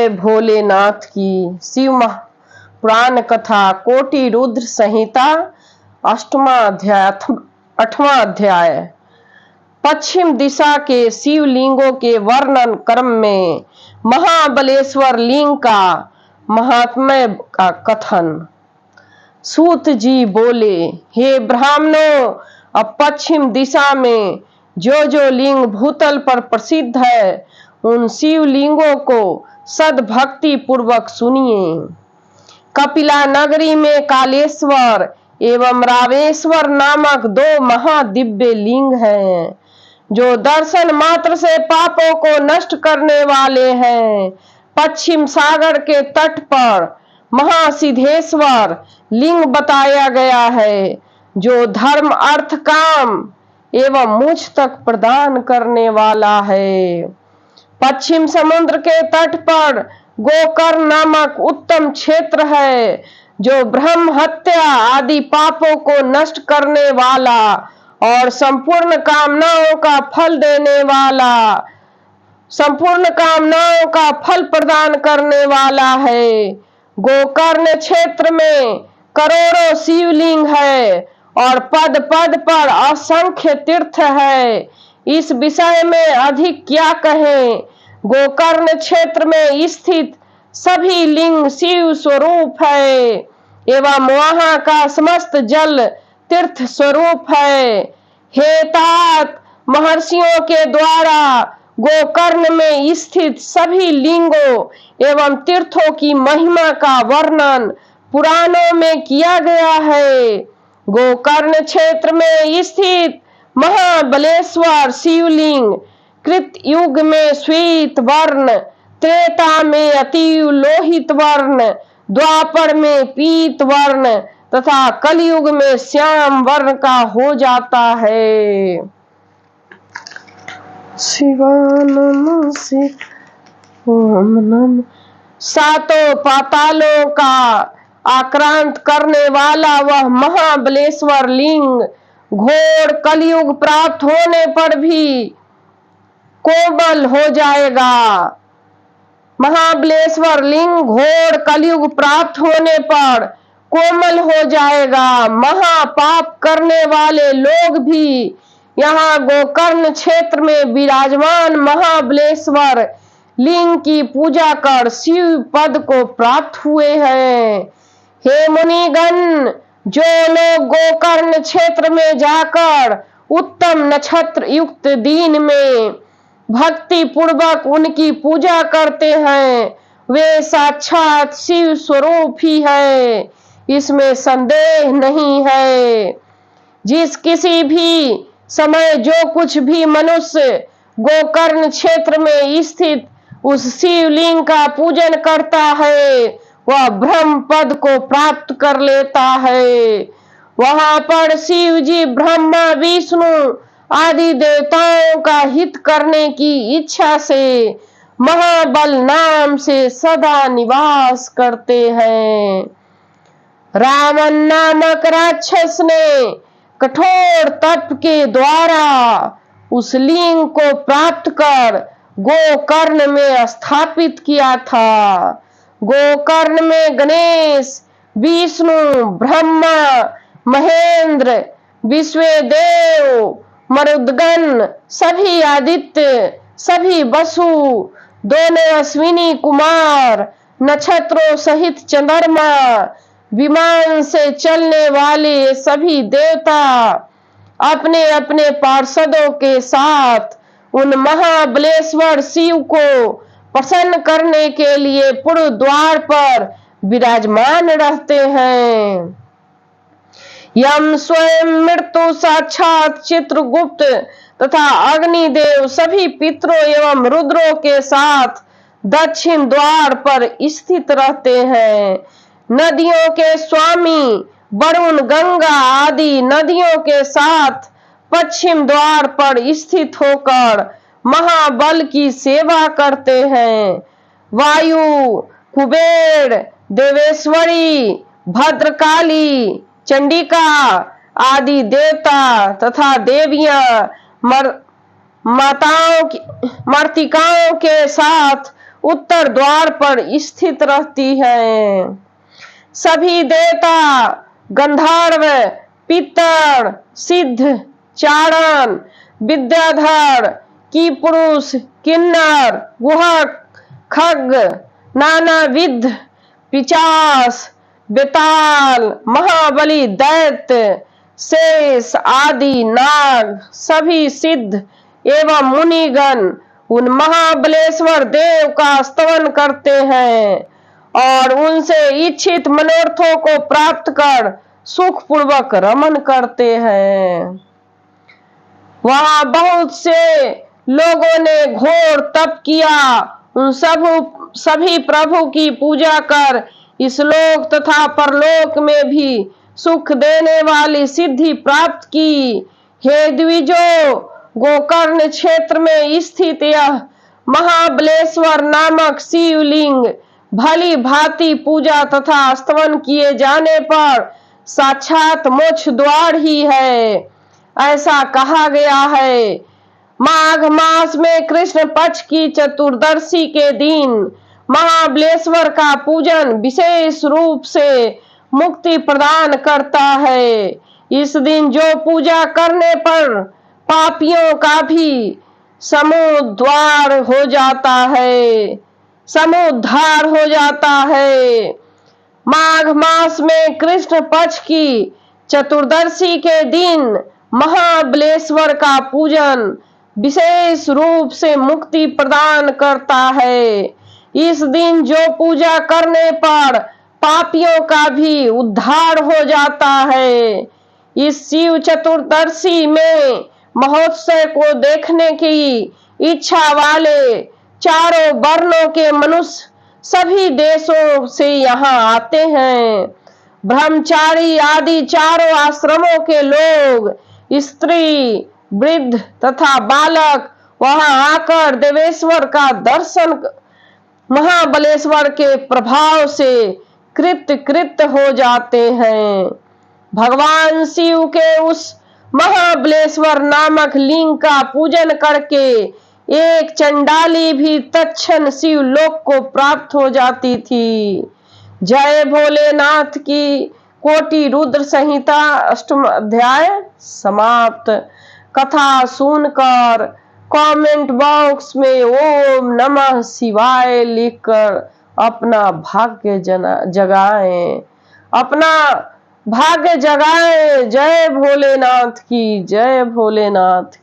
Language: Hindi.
जय भोलेनाथ की। शिव पुराण कथा कोटि रुद्र संहिता 8वां अध्याय। पश्चिम दिशा के शिवलिंगों के वर्णन क्रम में महाबलेश्वर लिंग का महात्म्य का कथन। सूत जी बोले, हे ब्राह्मणों, अब पश्चिम दिशा में जो जो लिंग भूतल पर प्रसिद्ध है उन शिवलिंगों को सद्भक्ति पूर्वक सुनिए। कपिला नगरी में कालेश्वर एवं रामेश्वर नामक 2 महादिव्य लिंग हैं, जो दर्शन मात्र से पापों को नष्ट करने वाले हैं। पश्चिम सागर के तट पर महासिद्धेश्वर लिंग बताया गया है, जो धर्म अर्थ काम एवं मुझ तक प्रदान करने वाला है। पश्चिम समुद्र के तट पर गोकर्ण नामक उत्तम क्षेत्र है, जो ब्रह्म हत्या आदि पापों को नष्ट करने वाला और संपूर्ण कामनाओं का फल प्रदान करने वाला है। गोकर्ण क्षेत्र में करोड़ों शिवलिंग है और पद पद पर असंख्य तीर्थ है। इस विषय में अधिक क्या कहें। गोकर्ण क्षेत्र में स्थित सभी लिंग शिव स्वरूप है एवं वहां का समस्त जल तीर्थ स्वरूप है। हे तात, महर्षियों के द्वारा गोकर्ण में स्थित सभी लिंगों एवं तीर्थों की महिमा का वर्णन पुराणों में किया गया है। गोकर्ण क्षेत्र में स्थित महाबलेश्वर शिवलिंग कृत युग में श्वेत वर्ण, त्रेता में अति लोहित वर्ण, द्वापर में पीत वर्ण तथा कलयुग में श्याम वर्ण का हो जाता है। शिवानंद ओम नमः। सातों पातालों का आक्रांत करने वाला वह महाबलेश्वर लिंग घोर कलयुग प्राप्त होने पर भी कोमल हो जाएगा। महाबलेश्वर लिंग घोर कलयुग प्राप्त होने पर कोमल हो जाएगा। महापाप करने वाले लोग भी यहाँ गोकर्ण क्षेत्र में विराजमान महाबलेश्वर लिंग की पूजा कर शिव पद को प्राप्त हुए हैं। हे मुनिगण, जो लोग गोकर्ण क्षेत्र में जाकर उत्तम नक्षत्र युक्त दिन में भक्ति पूर्वक उनकी पूजा करते हैं, वे साक्षात शिव स्वरूप ही है, इसमें संदेह नहीं है। जिस किसी भी समय जो कुछ भी मनुष्य गोकर्ण क्षेत्र में स्थित उस शिवलिंग का पूजन करता है, वह ब्रह्म पद को प्राप्त कर लेता है। वहां पर शिव जी ब्रह्मा विष्णु आदि देवताओं का हित करने की इच्छा से महाबल नाम से सदा निवास करते हैं। रावण नामक राक्षस ने कठोर तप के द्वारा उस लिंग को प्राप्त कर गोकर्ण में स्थापित किया था। गोकर्ण में गणेश, विष्णु, ब्रह्मा, महेंद्र, विश्वदेव, मरुदगण, सभी आदित्य, सभी वसु, दोनों अश्विनी कुमार, नक्षत्रों सहित चंद्रमा, विमान से चलने वाले सभी देवता अपने अपने पार्षदों के साथ उन महाबलेश्वर शिव को प्रसन्न करने के लिए पूर्व द्वार पर विराजमान रहते हैं। यम स्वयं मृत्यु साक्षात चित्रगुप्त तथा अग्निदेव सभी पितरों एवं रुद्रों के साथ दक्षिण द्वार पर स्थित रहते हैं। नदियों के स्वामी वरुण गंगा आदि नदियों के साथ पश्चिम द्वार पर स्थित होकर महाबल की सेवा करते हैं। वायु, कुबेर, देवेश्वरी, भद्रकाली, चंडिका आदि देवता तथा देवियां मर्तिकाओं के साथ उत्तर द्वार पर स्थित रहती हैं। सभी देवता, गंधर्व, पितर, सिद्ध, चारण, विद्याधर, कीपुरुष, किन्नर, गुहक, खग, नानाविध, पिशाच, बेताल, महाबली, दैत्य, शेष आदि नाग, सभी सिद्ध एवं मुनिगण उन महाबलेश्वर देव का स्तवन करते हैं और उनसे इच्छित मनोरथों को प्राप्त कर सुख पूर्वक रमन करते हैं। वहां बहुत से लोगों ने घोर तप किया, उन सभी प्रभु की पूजा कर इस लोक तथा परलोक में भी सुख देने वाली सिद्धि प्राप्त की। हे द्विजो, गोकर्ण क्षेत्र में स्थित यह महाबलेश्वर नामक शिवलिंग भली भांति पूजा तथा स्तवन किए जाने पर साक्षात मोक्ष द्वार ही है, ऐसा कहा गया है। माघ मास में कृष्ण पक्ष की चतुर्दशी के दिन महाबलेश्वर का पूजन विशेष रूप से मुक्ति प्रदान करता है। इस दिन जो पूजा करने पर पापियों का भी समुद्धार हो जाता है। माघ मास में कृष्ण पक्ष की चतुर्दशी के दिन महाबलेश्वर का पूजन विशेष रूप से मुक्ति प्रदान करता है। इस दिन जो पूजा करने पर पापियों का भी उद्धार हो जाता है। इस शिव चतुर्दशी में महोत्सव को देखने की इच्छा वाले चारों वर्णों के मनुष्य सभी देशों से यहाँ आते हैं। ब्रह्मचारी आदि चारों आश्रमों के लोग, स्त्री, वृद्ध तथा बालक वहां आकर देवेश्वर का दर्शन महाबलेश्वर के प्रभाव से कृत हो जाते हैं। भगवान शिव के उस महाबलेश्वर नामक लिंग का पूजन करके एक चंडाली भी तत्क्षण शिवलोक को प्राप्त हो जाती थी। जय भोलेनाथ की। कोटि रुद्र संहिता 8वां अध्याय समाप्त। कथा सुनकर कमेंट बॉक्स में ओम नमः शिवाय लिखकर अपना भाग्य जगाएं। जय भोलेनाथ की। जय भोलेनाथ की।